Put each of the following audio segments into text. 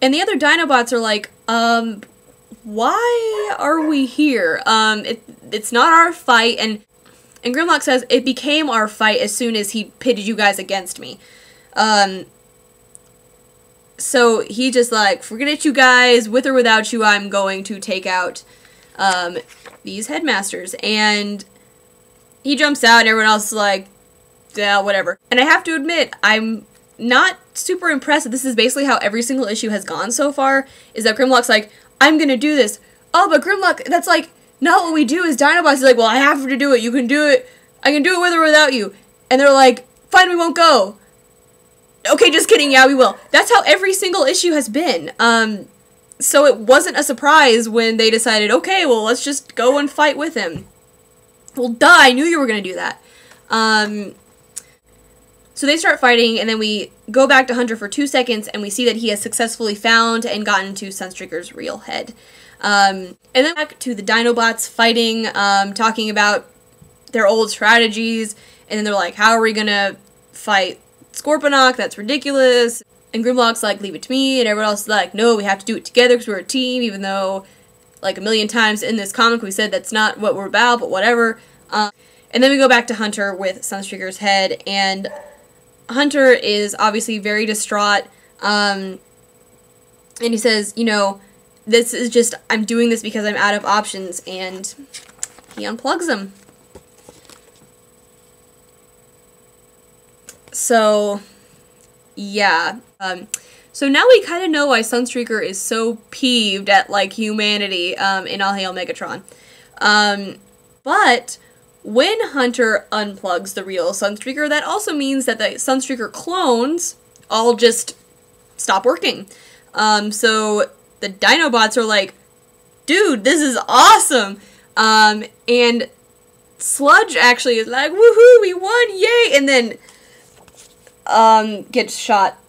And the other Dinobots are like, why are we here? It's not our fight, and Grimlock says, it became our fight as soon as he pitted you guys against me. So he just like, forget it, you guys, with or without you, I'm going to take out, these headmasters. And he jumps out, and everyone else is like, yeah, whatever. And I have to admit, I'm not super impressed that this is basically how every single issue has gone so far, is that Grimlock's like, I'm gonna do this. Oh, but Grimlock, that's like, not what we do as Dinobots. He's like, well, I have to do it. You can do it. I can do it with or without you. And they're like, fine, we won't go. Okay, just kidding. Yeah, we will. That's how every single issue has been. So it wasn't a surprise when they decided, okay, well, let's just go and fight with him. Well, duh, I knew you were gonna do that. So they start fighting, and then we go back to Hunter for 2 seconds, and we see that he has successfully found and gotten to Sunstreaker's real head. And then back to the Dinobots fighting, talking about their old strategies, and then they're like, how are we gonna fight Scorponok? That's ridiculous. And Grimlock's like, leave it to me, and everyone else is like, no, we have to do it together because we're a team, even though, like, a million times in this comic we said that's not what we're about, but whatever. And then we go back to Hunter with Sunstreaker's head, and Hunter is obviously very distraught, and he says, you know, this is just, I'm doing this because I'm out of options, and he unplugs them. So, yeah. So now we kind of know why Sunstreaker is so peeved at, like, humanity, in All Hail Megatron. But when Hunter unplugs the real Sunstreaker, that also means that the Sunstreaker clones all just stop working. So the Dinobots are like, dude, this is awesome! And Sludge actually is like, woohoo, we won, yay! And then, gets shot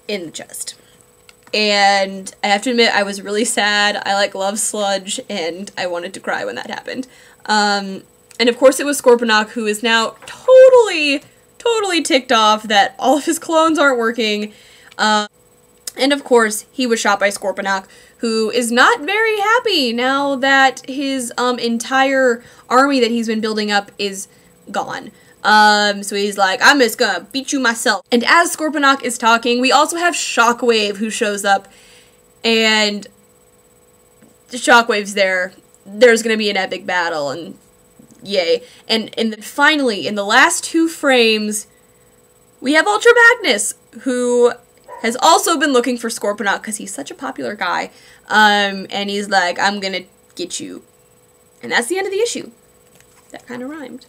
in the chest. And I have to admit, I was really sad. I, like, love Sludge, and I wanted to cry when that happened. And of course it was Scorponok, who is now totally ticked off that all of his clones aren't working. And of course, he was shot by Scorponok, who is not very happy now that his, entire army that he's been building up is gone. So he's like, I'm just gonna beat you myself. And as Scorponok is talking, we also have Shockwave who shows up, and Shockwave's there. There's gonna be an epic battle, and yay. And then finally, in the last 2 frames, we have Ultra Magnus, who has also been looking for Scorponok because he's such a popular guy. And he's like, I'm gonna get you. And that's the end of the issue. That kind of rhymed.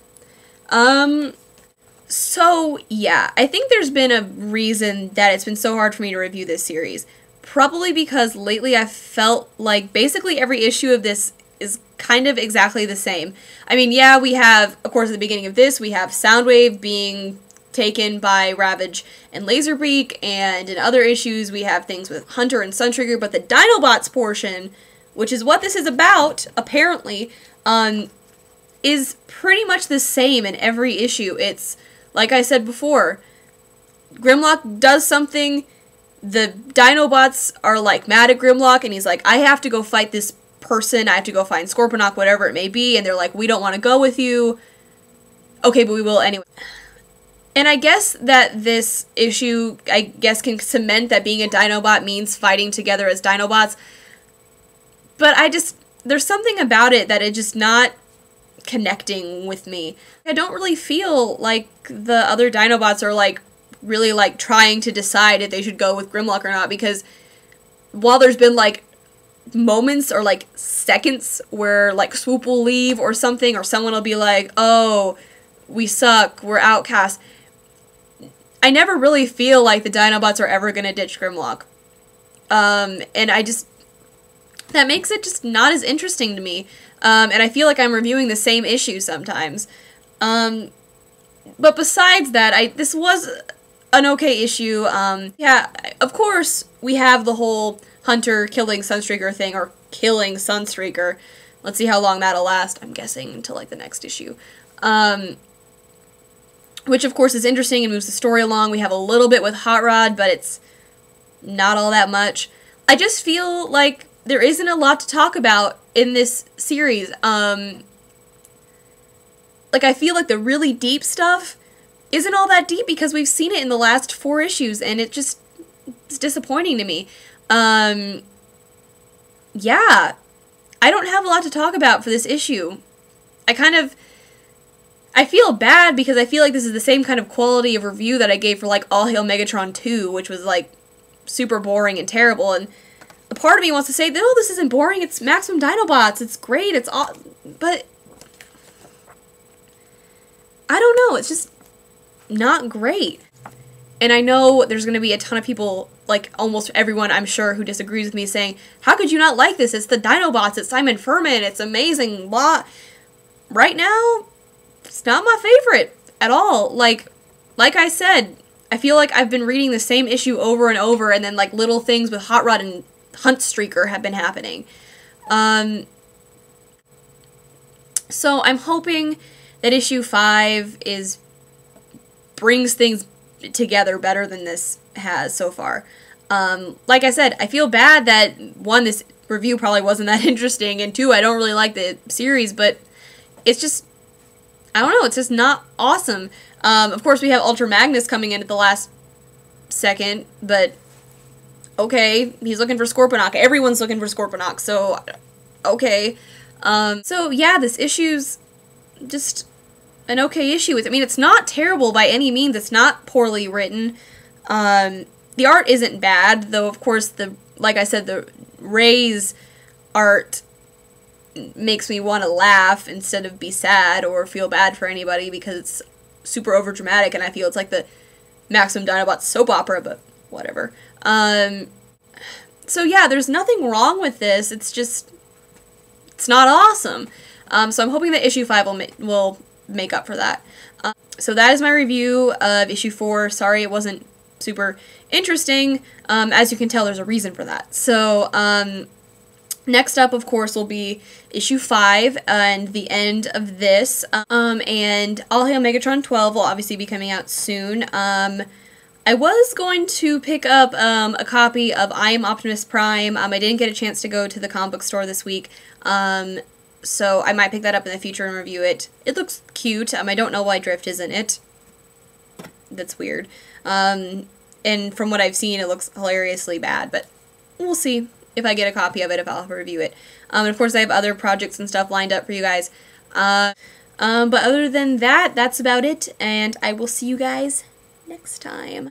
So, yeah, I think there's been a reason that it's been so hard for me to review this series. Probably because lately I've felt like basically every issue of this is kind of exactly the same. I mean, yeah, we have, of course, at the beginning of this, we have Soundwave being taken by Ravage and Laserbeak, and in other issues we have things with Hunter and Suntrigger, but the Dinobots portion, which is what this is about, apparently, is pretty much the same in every issue. It's, like I said before, Grimlock does something, the Dinobots are, like, mad at Grimlock, and he's like, I have to go fight this person, I have to go find Scorponok, whatever it may be, and they're like, we don't want to go with you. Okay, but we will anyway. And I guess that this issue, I guess, can cement that being a Dinobot means fighting together as Dinobots, but there's something about it that it's just not connecting with me. I don't really feel like the other Dinobots are, like, really, like, trying to decide if they should go with Grimlock or not, because while there's been, like, moments or, like, seconds where, like, Swoop will leave or something, or someone will be like, oh, we suck, we're outcasts, I never really feel like the Dinobots are ever gonna ditch Grimlock. And that makes it just not as interesting to me. And I feel like I'm reviewing the same issue sometimes. But besides that, this was an okay issue. Yeah, of course, we have the whole Hunter killing Sunstreaker thing, or killing Sunstreaker. Let's see how long that'll last. I'm guessing until, like, the next issue. Which, of course, is interesting and moves the story along. We have a little bit with Hot Rod, but it's not all that much. I just feel like there isn't a lot to talk about in this series. Like, I feel like the really deep stuff isn't all that deep because we've seen it in the last 4 issues, and it's disappointing to me. Yeah, I don't have a lot to talk about for this issue. I feel bad because I feel like this is the same kind of quality of review that I gave for, like, All Hail Megatron 2, which was, like, super boring and terrible, and a part of me wants to say, no, this isn't boring, it's Maximum Dinobots, it's great, it's all, but I don't know, it's just not great. And I know there's going to be a ton of people, like almost everyone I'm sure, who disagrees with me saying, how could you not like this? It's the Dinobots, it's Simon Furman, it's amazing, blah. Right now, it's not my favorite at all. Like I said, I feel like I've been reading the same issue over and over, and then like little things with Hot Rod and Hunt Streaker have been happening. So I'm hoping that issue 5 brings things together better than this has so far. Like I said, I feel bad that 1, this review probably wasn't that interesting, and 2, I don't really like the series, but it's just, I don't know, it's just not awesome. Of course, we have Ultra Magnus coming in at the last second, but okay, he's looking for Scorponok. Everyone's looking for Scorponok, so okay. So yeah, this issue's just an okay issue. I mean, it's not terrible by any means. It's not poorly written. The art isn't bad, though, of course, like I said, the Ray's art makes me want to laugh instead of be sad or feel bad for anybody because it's super overdramatic, and I feel it's like the Maximum Dinobots soap opera, but whatever. So yeah, there's nothing wrong with this. It's just, it's not awesome. So I'm hoping that issue 5 will make up for that. So that is my review of issue 4. Sorry it wasn't super interesting. As you can tell, there's a reason for that. So, next up, of course, will be issue 5 and the end of this. And All Hail Megatron 12 will obviously be coming out soon. I was going to pick up a copy of I Am Optimus Prime. I didn't get a chance to go to the comic book store this week. So I might pick that up in the future and review it. It looks cute. I don't know why Drift is in it. That's weird. And from what I've seen, it looks hilariously bad, but we'll see if I get a copy of it, if I'll review it. And of course, I have other projects and stuff lined up for you guys. But other than that, that's about it, and I will see you guys next time.